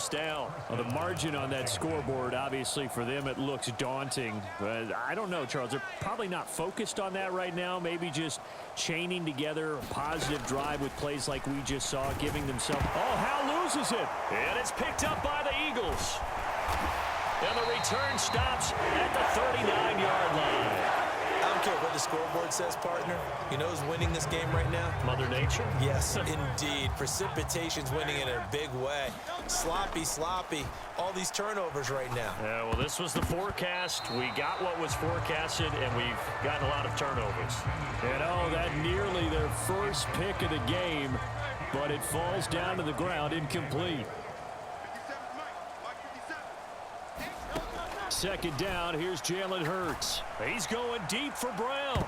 first down. Well, the margin on that scoreboard, obviously for them it looks daunting. But I don't know, Charles. They're probably not focused on that right now. Maybe just chaining together a positive drive with plays like we just saw, giving themselves. Oh, Hal loses it. And it's picked up by the Eagles. And the return stops at the 39-yard line. I don't care what the scoreboard says, partner. You know who's winning this game right now? Mother Nature? Yes, indeed. Precipitation's winning in a big way. Sloppy, all these turnovers right now. Yeah, well, this was the forecast. We got what was forecasted, and we've gotten a lot of turnovers. And oh, that nearly their first pick of the game, but it falls down to the ground incomplete. Second down, here's Jalen Hurts. He's going deep for Brown.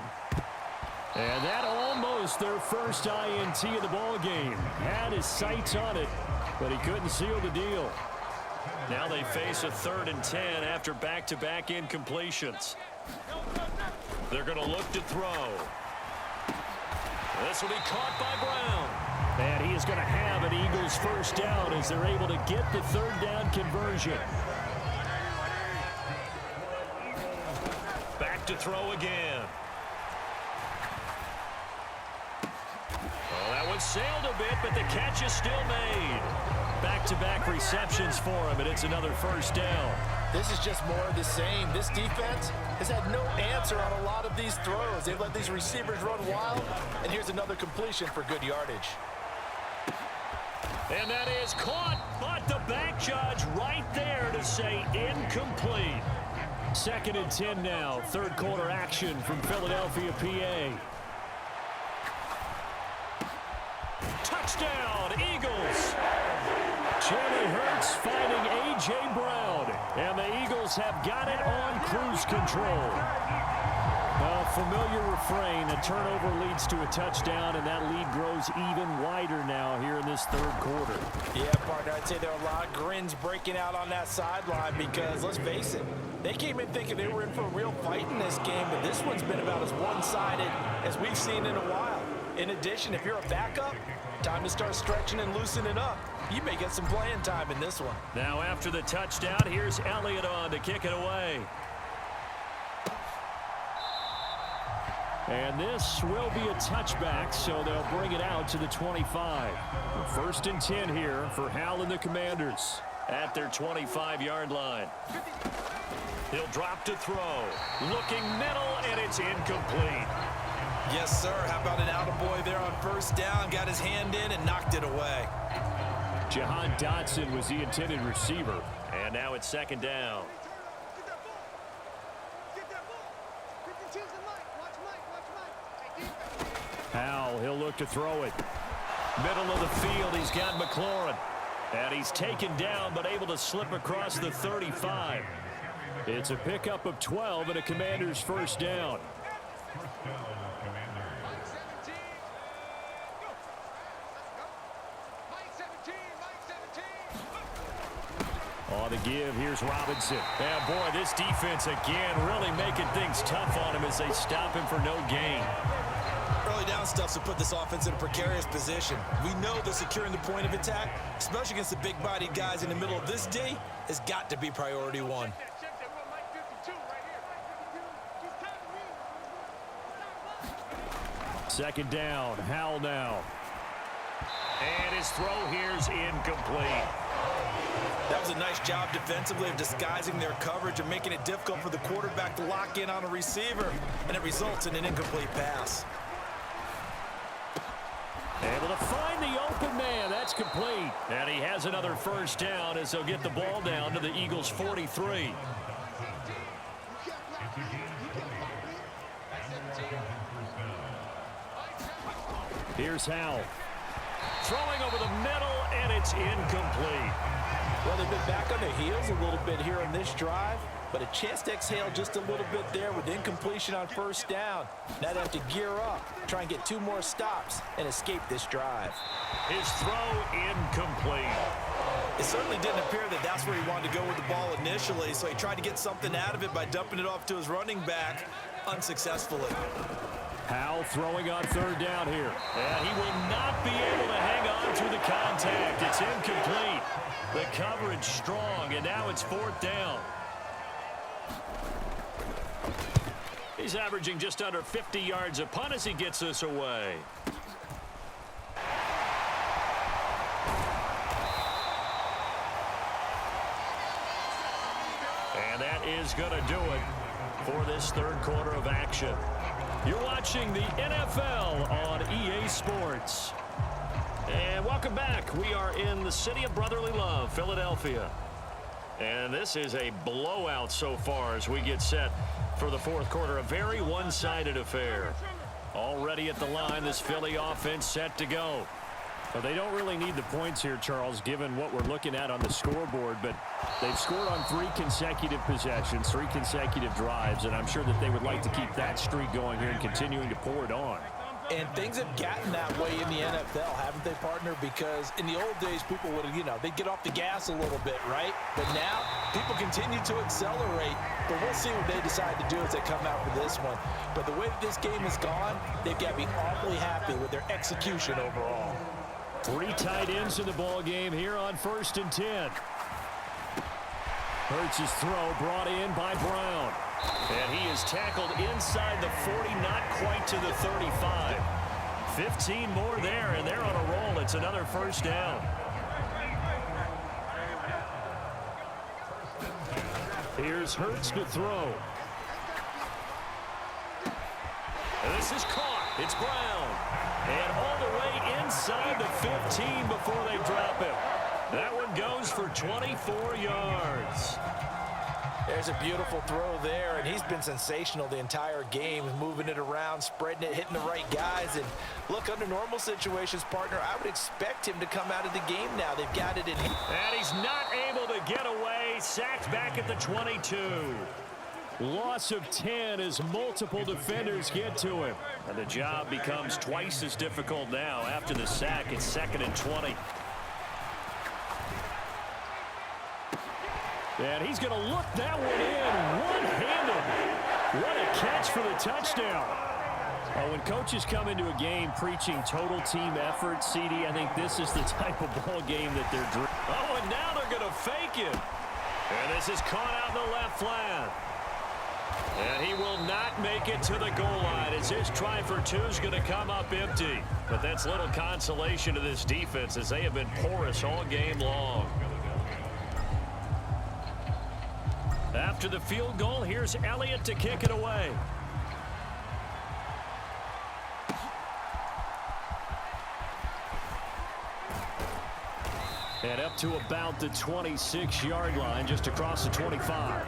And that almost their first INT of the ball game. Had his sights on it, but he couldn't seal the deal. Now they face a 3rd and 10 after back-to-back incompletions. They're going to look to throw. This will be caught by Brown. And he is going to have an Eagles first down as they're able to get the 3rd down conversion. Back to throw again. Oh, that one sailed a bit, but the catch is still made. Back-to-back receptions for him, and it's another first down. This is just more of the same. This defense has had no answer on a lot of these throws. They've let these receivers run wild, and here's another completion for good yardage. And that is caught, but the back judge right there to say incomplete. 2nd and 10 now. 3rd quarter action from Philadelphia, PA. Touchdown, Eagles. Jalen Hurts finding A.J. Brown. And the Eagles have got it on cruise control. A familiar refrain. A turnover leads to a touchdown, and that lead grows even wider now here in this 3rd quarter. Yeah, partner, I'd say there are a lot of grins breaking out on that sideline because, let's face it, they came in thinking they were in for a real fight in this game, but this one's been about as one-sided as we've seen in a while. In addition, if you're a backup, time to start stretching and loosening up. You may get some playing time in this one. Now after the touchdown, here's Elliott on to kick it away. And this will be a touchback, so they'll bring it out to the 25. 1st and 10 here for Hal and the Commanders. At their 25-yard line. He'll drop to throw. Looking middle, and it's incomplete. Yes, sir. How about an attaboy there on 1st down? Got his hand in and knocked it away. Jahan Dotson was the intended receiver. And now it's 2nd down. Hal, he'll look to throw it. Middle of the field, he's got McLaurin. And he's taken down, but able to slip across the 35. It's a pickup of 12 and a Commander's first down. On the give, here's Robinson. And boy, this defense again really making things tough on him as they stop him for no gain. Early down stuff to put this offense in a precarious position. We know that securing the point of attack, especially against the big-bodied guys in the middle of this D, has got to be priority one. Second down, Hal now. And his throw here's incomplete. That was a nice job defensively of disguising their coverage and making it difficult for the quarterback to lock in on a receiver, and it results in an incomplete pass. Able to find the open man. That's complete. And he has another first down as they'll get the ball down to the Eagles' 43. Here's Hal. Throwing over the middle, and it's incomplete. Well, they've been back on their heels a little bit here on this drive, but a chance to exhale just a little bit there with incompletion on 1st down. Now they have to gear up, try and get 2 more stops, and escape this drive. His throw incomplete. It certainly didn't appear that that's where he wanted to go with the ball initially, so he tried to get something out of it by dumping it off to his running back unsuccessfully. Hal throwing on 3rd down here. And he will not be able to hang on through the contact. It's incomplete. The coverage strong, and now it's 4th down. He's averaging just under 50 yards a punt as he gets this away. And that is going to do it for this 3rd quarter of action. You're watching the NFL on EA Sports. And welcome back. We are in the city of brotherly love, Philadelphia. And this is a blowout so far as we get set for the 4th quarter. A very one-sided affair. Already at the line, this Philly offense set to go. Well, they don't really need the points here, Charles, given what we're looking at on the scoreboard, but they've scored on 3 consecutive possessions, 3 consecutive drives, and I'm sure that they would like to keep that streak going here and continuing to pour it on. And things have gotten that way in the NFL, haven't they, partner? Because in the old days, people would, they'd get off the gas a little bit, right? But now, people continue to accelerate. But we'll see what they decide to do as they come out for this one. But the way that this game has gone, they've got to be awfully happy with their execution overall. 3 tight ends in the ball game here on 1st and 10. Hurts' throw brought in by Brown. And he is tackled inside the 40, not quite to the 35. 15 more there, and they're on a roll. It's another 1st down. Here's Hurts to throw. And this is caught. It's Brown. And all the way inside the 15 before they drop him. That one goes for 24 yards. There's a beautiful throw there, and he's been sensational the entire game, moving it around, spreading it, hitting the right guys. And look, under normal situations, partner, I would expect him to come out of the game now. They've got it in him. And he's not able to get away. Sacked back at the 22. Loss of 10 as multiple defenders get to him. And the job becomes twice as difficult now. After the sack, it's 2nd and 20. And he's going to look that one in one-handed. What a catch for the touchdown. When coaches come into a game preaching total team effort, CD, I think this is the type of ball game that they're dreaming. Oh, and now they're going to fake it. And this is caught out in the left flat. And he will not make it to the goal line as his try for 2 is going to come up empty. But that's little consolation to this defense as they have been porous all game long. After the field goal, here's Elliott to kick it away. And up to about the 26-yard line, just across the 25.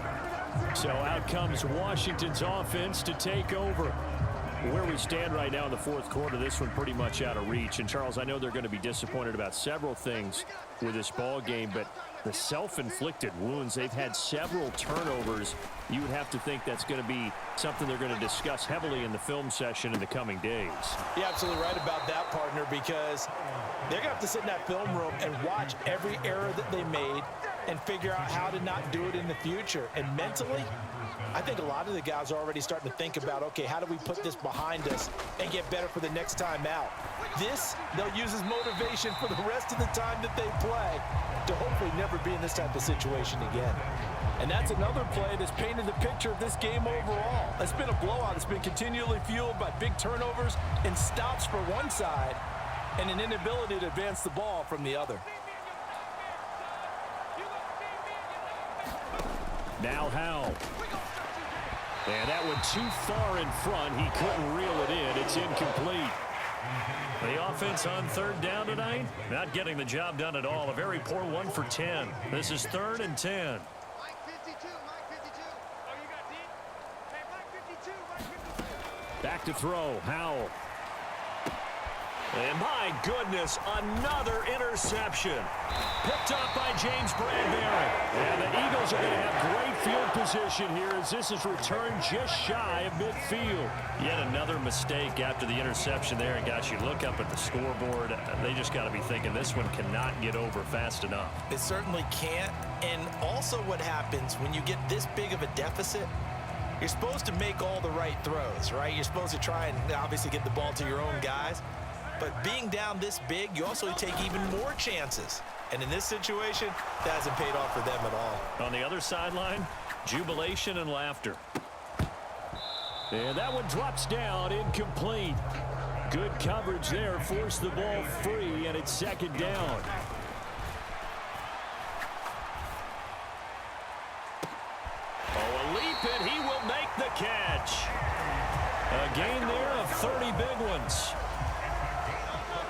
So out comes Washington's offense to take over. Where we stand right now in the 4th quarter, this one pretty much out of reach. And, Charles, I know they're going to be disappointed about several things with this ball game, but the self-inflicted wounds, they've had several turnovers. You would have to think that's going to be something they're going to discuss heavily in the film session in the coming days. You're absolutely right about that, partner, because they're going to have to sit in that film room and watch every error that they made and figure out how to not do it in the future. And mentally, I think a lot of the guys are already starting to think about, okay, how do we put this behind us and get better for the next time out? This, they'll use as motivation for the rest of the time that they play to hopefully never be in this type of situation again. And that's another play that's painted the picture of this game overall. It's been a blowout. It's been continually fueled by big turnovers and stops for one side and an inability to advance the ball from the other. Now Howell. And that one too far in front. He couldn't reel it in. It's incomplete. The offense on 3rd down tonight, not getting the job done at all. A very poor 1 for 10. This is 3rd and 10. Back to throw. Howell. And my goodness, another interception. Picked up by James Bradbury. And the Eagles are going to have great field position here as this is returned just shy of midfield. Yet another mistake after the interception there. And gosh, you look up at the scoreboard, they just got to be thinking this one cannot get over fast enough. It certainly can't. And also what happens when you get this big of a deficit, you're supposed to make all the right throws, right? You're supposed to try and obviously get the ball to your own guys. But being down this big, you also take even more chances. And in this situation, that hasn't paid off for them at all. On the other sideline, jubilation and laughter. And that one drops down, incomplete. Good coverage there, forced the ball free, and it's second down. Oh, a leap, and he will make the catch. A gain there of 30 big ones.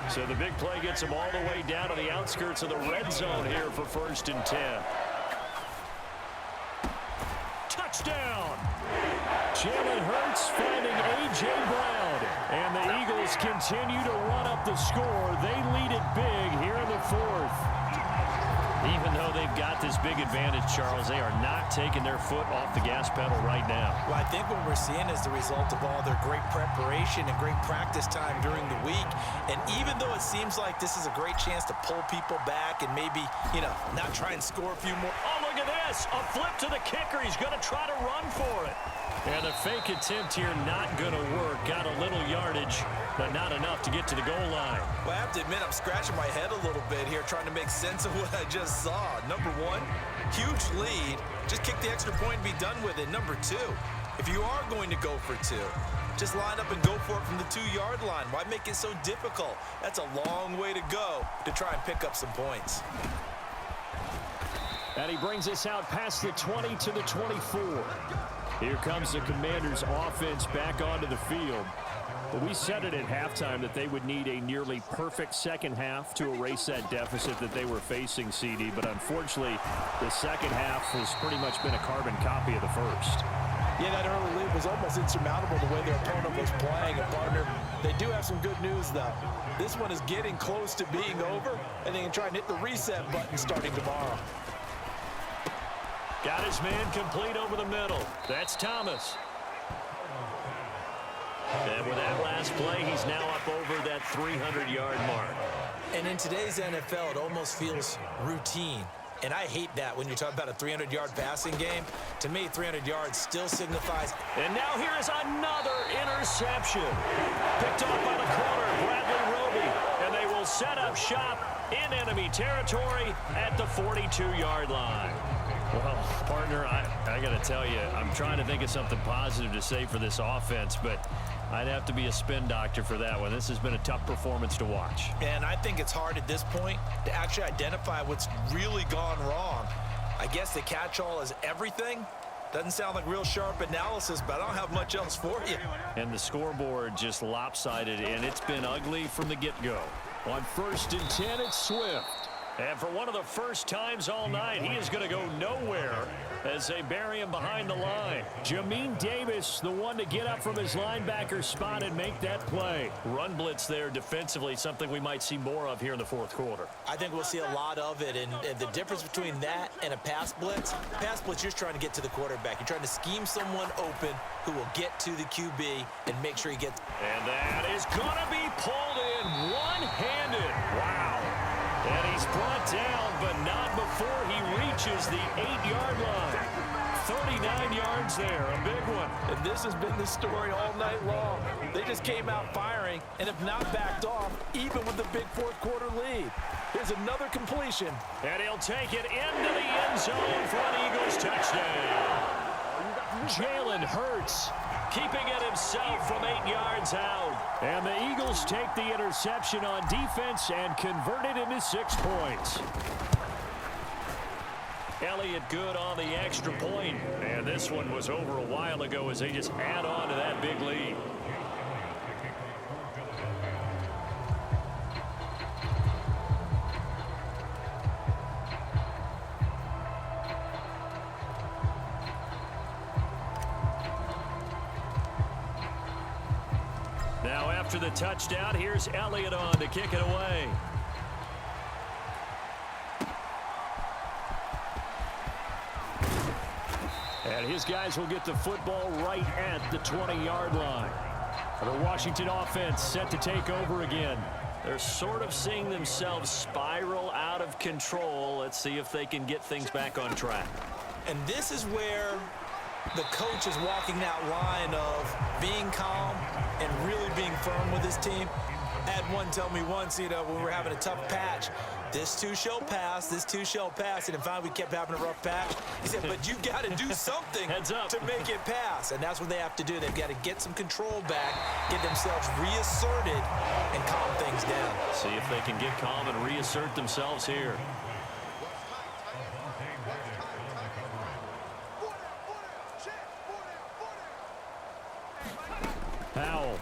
So the big play gets him all the way down to the outskirts of the red zone here for 1st and 10. Touchdown! Jalen Hurts finding A.J. Brown. And the Eagles continue to run up the score. They lead it big here in the 4th. Even though they've got this big advantage, Charles, they are not taking their foot off the gas pedal right now. Well, I think what we're seeing is the result of all their great preparation and great practice time during the week. And even though it seems like this is a great chance to pull people back and maybe, not try and score a few more. Oh, look at this. A flip to the kicker. He's going to try to run for it. And the fake attempt here not going to work. Got a little yardage, but not enough to get to the goal line. Well, I have to admit, I'm scratching my head a little bit here trying to make sense of what I just saw. Number one, huge lead. Just kick the extra point and be done with it. Number two, if you are going to go for two, just line up and go for it from the 2-yard line. Why make it so difficult? That's a long way to go to try and pick up some points. And he brings us out past the 20 to the 24. Here comes the Commanders' offense back onto the field. We said it at halftime that they would need a nearly perfect second half to erase that deficit that they were facing, CD. But unfortunately, the second half has pretty much been a carbon copy of the first. Yeah, that early lead was almost insurmountable the way their opponent was playing. And, partner, they do have some good news, though. This one is getting close to being over, and they can try and hit the reset button starting tomorrow. Got his man complete over the middle. That's Thomas. And with that last play, he's now up over that 300-yard mark. And in today's NFL, it almost feels routine. And I hate that when you're talking about a 300-yard passing game. To me, 300 yards still signifies. And now here is another interception. Picked off by the corner, Bradley Roby. And they will set up shop in enemy territory at the 42-yard line. Well, partner, I got to tell you, I'm trying to think of something positive to say for this offense, but I'd have to be a spin doctor for that one. This has been a tough performance to watch. And I think it's hard at this point to actually identify what's really gone wrong. I guess the catch-all is everything. Doesn't sound like real sharp analysis, but I don't have much else for you. And the scoreboard just lopsided, and it's been ugly from the get-go. On 1st and 10, it's Swift. And for one of the first times all night, he is going to go nowhere as they bury him behind the line. Jamin Davis, the one to get up from his linebacker spot and make that play. Run blitz there defensively, something we might see more of here in the 4th quarter. I think we'll see a lot of it, and the difference between that and a pass blitz, you're just trying to get to the quarterback. You're trying to scheme someone open who will get to the QB and make sure he gets. And that is going to be pulled in one-handed. Wow. And he's brought down, but not before he reaches the 8-yard line. 39 yards there, a big one. And this has been the story all night long. They just came out firing and have not backed off, even with the big 4th quarter lead. Here's another completion. And he'll take it into the end zone for an Eagles touchdown. Jalen Hurts keeping it himself from 8 yards out. And the Eagles take the interception on defense and convert it into 6 points. Elliott good on the extra point. And this one was over a while ago as they just add on to that big lead. Now after the touchdown, here's Elliott on to kick it away. And his guys will get the football right at the 20-yard line. The Washington offense set to take over again. They're sort of seeing themselves spiral out of control. Let's see if they can get things back on track. And this is where the coach is walking that line of being calm and really being firm with his team. I had one tell me once, when we were having a tough patch, this too shall pass, this too shall pass. And finally we kept having a rough patch. He said, but you got to do something to make it pass. And that's what they have to do. They've got to get some control back, get themselves reasserted, and calm things down. See if they can get calm and reassert themselves here. Howell.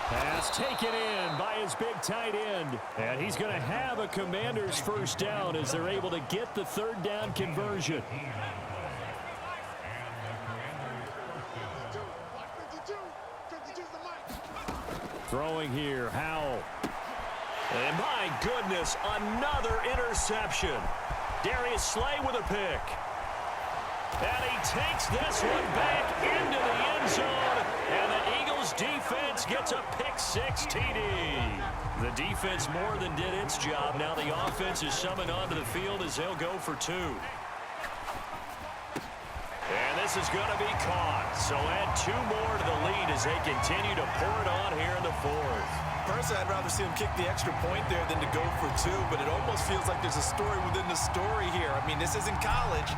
Pass taken in by his big tight end. And he's going to have a Commanders first down as they're able to get the third down conversion. Throwing here, Howell. And my goodness, another interception. Darius Slay with a pick. And he takes this one back into the end zone. And the Eagles defense gets a pick-6 TD. The defense more than did its job. Now the offense is summoned onto the field as they'll go for 2. And this is going to be caught. So add 2 more to the lead as they continue to pour it on here in the 4th. Personally, I'd rather see him kick the extra point there than to go for 2, but it almost feels like there's a story within the story here. I mean, this isn't college.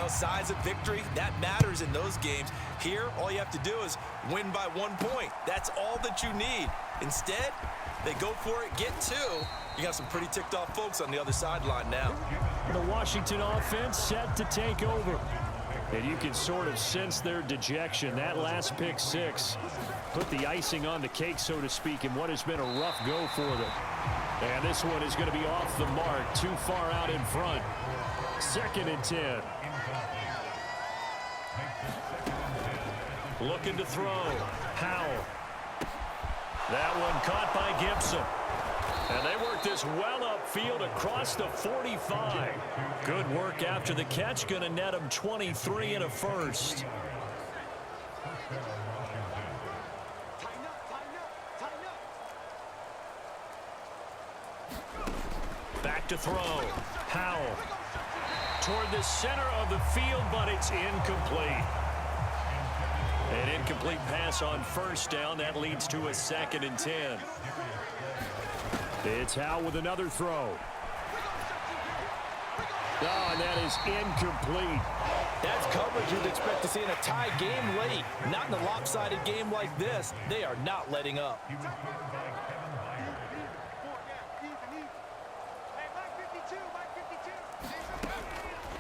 Size of victory, that matters in those games. Here, all you have to do is win by 1 point. That's all that you need. Instead, they go for it, get 2. You got some pretty ticked off folks on the other sideline now. The Washington offense set to take over. And you can sort of sense their dejection. That last pick-6 put the icing on the cake, so to speak, in what has been a rough go for them. And this one is going to be off the mark, too far out in front. 2nd and 10. Looking to throw. Howell. That one caught by Gibson. And they work this well upfield across the 45. Good work after the catch. Going to net them 23 and a first. Back to throw. Howell. Toward the center of the field, but it's incomplete. An incomplete pass on first down. That leads to a 2nd and 10. It's Howell with another throw. Oh, and that is incomplete. That's coverage you'd expect to see in a tie game late. Not in a lopsided game like this. They are not letting up.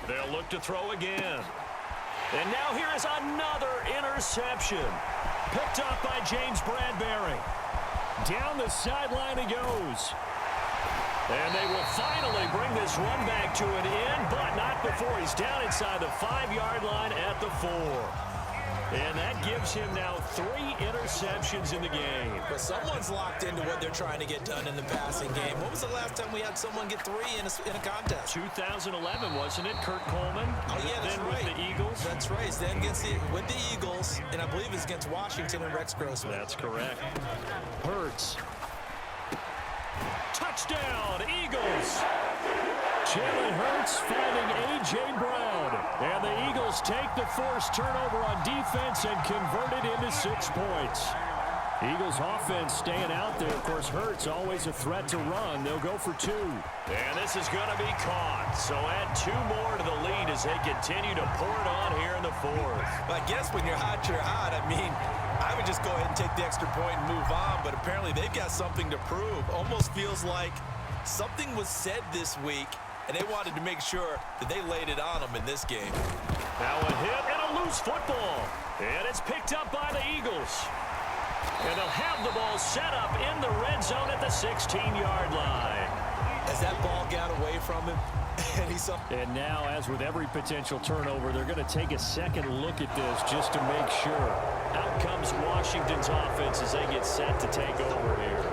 They'll look to throw again. And now here is another interception. Picked up by James Bradbury. Down the sideline he goes. And they will finally bring this run back to an end, but not before he's down inside the 5-yard line at the 4. And that gives him now 3 interceptions in the game. But someone's locked into what they're trying to get done in the passing game. When was the last time we had someone get 3 in a contest? 2011, wasn't it? Kurt Coleman. Oh, yeah, that's then right. With the Eagles. That's right. Then with the Eagles, and I believe it's against Washington and Rex Grossman. That's correct. Hurts. Touchdown, Eagles. Jalen Hurts finding A.J. Brown. And the Eagles take the forced turnover on defense and convert it into 6 points. Eagles offense staying out there. Of course, Hurts always a threat to run. They'll go for 2. And this is going to be caught. So add 2 more to the lead as they continue to pour it on here in the 4th. I guess when you're hot, you're hot. I mean, I would just go ahead and take the extra point and move on, but apparently they've got something to prove. Almost feels like something was said this week, and they wanted to make sure that they laid it on them in this game. Now a hit and a loose football. And it's picked up by the Eagles. And they'll have the ball set up in the red zone at the 16-yard line. As that ball got away from him, and now, as with every potential turnover, they're going to take a second look at this just to make sure. Out comes Washington's offense as they get set to take over here.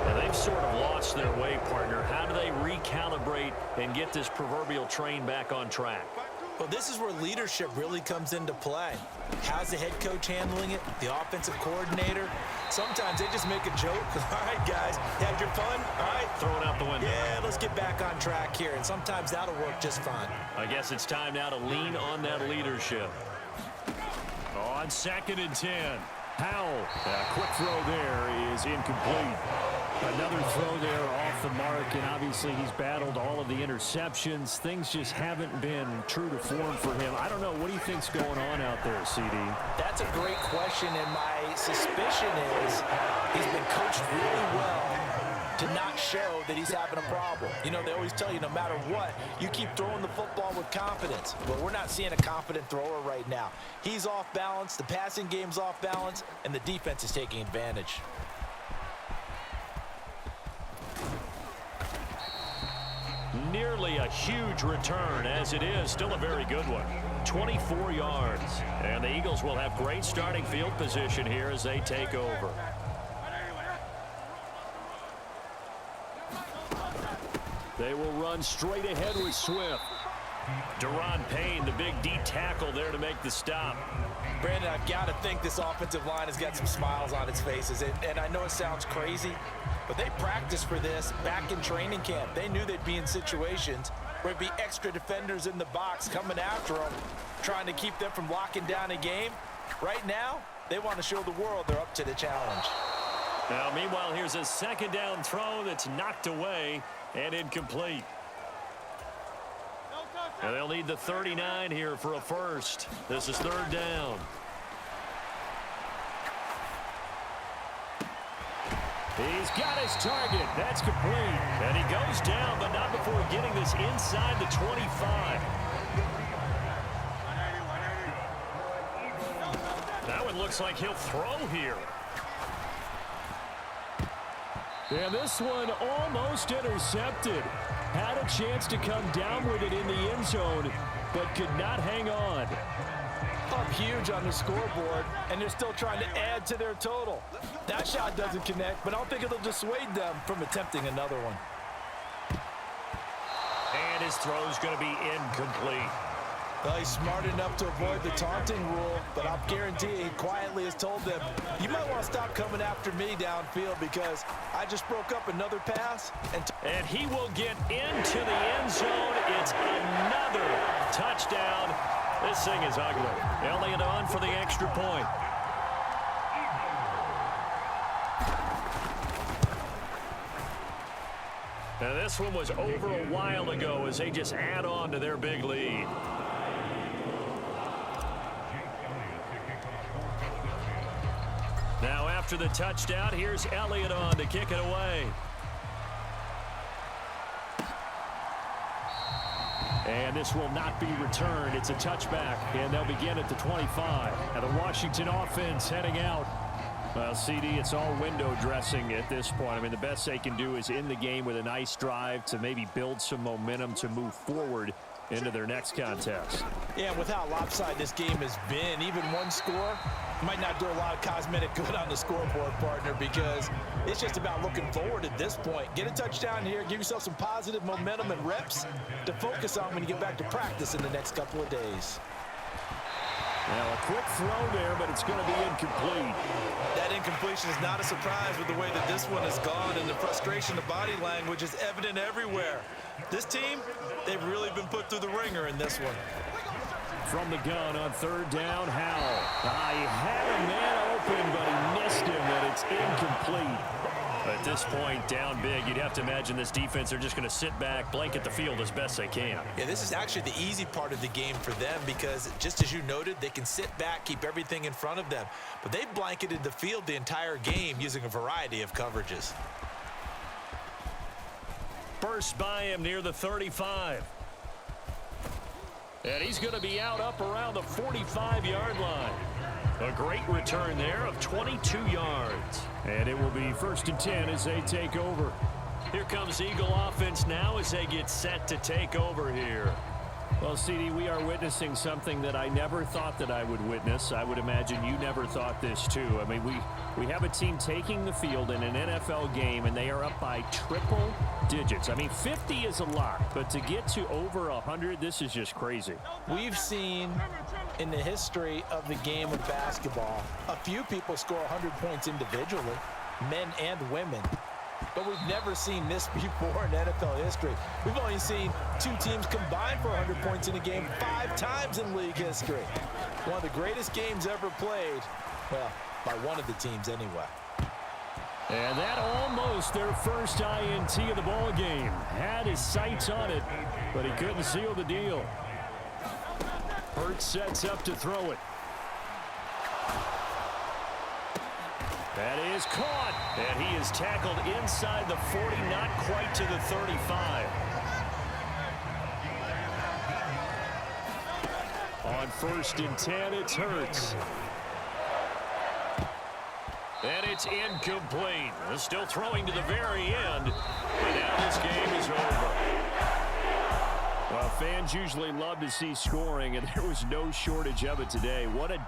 And they've sort of lost their way, partner. How do they recalibrate and get this proverbial train back on track? Well, this is where leadership really comes into play. How's the head coach handling it? The offensive coordinator? Sometimes they just make a joke. All right, guys, you had your fun? All right. Throw it out the window. Yeah, let's get back on track here. And sometimes that'll work just fine. I guess it's time now to lean on that leadership. On 2nd and 10. Howell. A quick throw there is incomplete. Another throw there off the mark, and obviously he's battled all of the interceptions. Things just haven't been true to form for him. I don't know. What do you think's going on out there, CD? That's a great question, and my suspicion is he's been coached really well to not show that he's having a problem. You know, they always tell you no matter what, you keep throwing the football with confidence. But we're not seeing a confident thrower right now. He's off balance, the passing game's off balance, and the defense is taking advantage. Nearly a huge return, as it is still a very good one. 24 yards. And the Eagles will have great starting field position here as they take over. They will run straight ahead with Swift. Deron Payne, the big D tackle there to make the stop. Brandon, I've got to think this offensive line has got some smiles on its faces. And I know it sounds crazy, but they practiced for this back in training camp. They knew they'd be in situations where it'd be extra defenders in the box coming after them, trying to keep them from locking down a game. Right now, they want to show the world they're up to the challenge. Now, meanwhile, here's a second down throw that's knocked away and incomplete. And they'll need the 39 here for a first. This is third down. He's got his target. That's complete. And he goes down, but not before getting this inside the 25. That one looks like he'll throw here. And this one almost intercepted. Had a chance to come down with it in the end zone, but could not hang on. Up huge on the scoreboard, and they're still trying to add to their total. That shot doesn't connect, but I don't think it'll dissuade them from attempting another one. And his throw's going to be incomplete. Well, he's smart enough to avoid the taunting rule, but I'll guarantee he quietly has told them, you might want to stop coming after me downfield because I just broke up another pass. And he will get into the end zone. It's another touchdown. This thing is ugly. Elliott on for the extra point. Now this one was over a while ago as they just add on to their big lead. Now after the touchdown, here's Elliott on to kick it away. And this will not be returned. It's a touchback, and they'll begin at the 25. And the Washington offense heading out. Well, CD, it's all window dressing at this point. I mean, the best they can do is end the game with a nice drive to maybe build some momentum to move forward into their next contest. Yeah, with how lopsided this game has been, even one score might not do a lot of cosmetic good on the scoreboard, partner, because it's just about looking forward at this point. Get a touchdown here, give yourself some positive momentum and reps to focus on when you get back to practice in the next couple of days. Now a quick throw there, but it's going to be incomplete. That incompletion is not a surprise with the way that this one has gone, and the frustration, the body language is evident everywhere. This team, they've really been put through the ringer in this one. From the gun on third down, Howell. He had a man open, but he missed him, and it's incomplete. At this point, down big, you'd have to imagine this defense are just going to sit back, blanket the field as best they can. Yeah, this is actually the easy part of the game for them because, just as you noted, they can sit back, keep everything in front of them. But they've blanketed the field the entire game using a variety of coverages. Burst by him near the 35. And he's going to be out up around the 45-yard line. A great return there of 22 yards. And it will be 1st and 10 as they take over. Here comes Eagle offense now as they get set to take over here. Well, CD, we are witnessing something that I never thought that I would witness. I would imagine you never thought this, too. I mean, we have a team taking the field in an NFL game, and they are up by triple digits. I mean, 50 is a lot, but to get to over 100, this is just crazy. We've seen in the history of the game of basketball a few people score 100 points individually, men and women. But we've never seen this before in NFL history. We've only seen two teams combine for 100 points in a game 5 times in league history. One of the greatest games ever played. Well, by one of the teams anyway. And that almost their first INT of the ball game. Had his sights on it, but he couldn't seal the deal. Hurts sets up to throw it. That is caught, and he is tackled inside the 40, not quite to the 35. On 1st and 10, it's Hurts. And it's incomplete. Still throwing to the very end, but now this game is over. Well, fans usually love to see scoring, and there was no shortage of it today. What a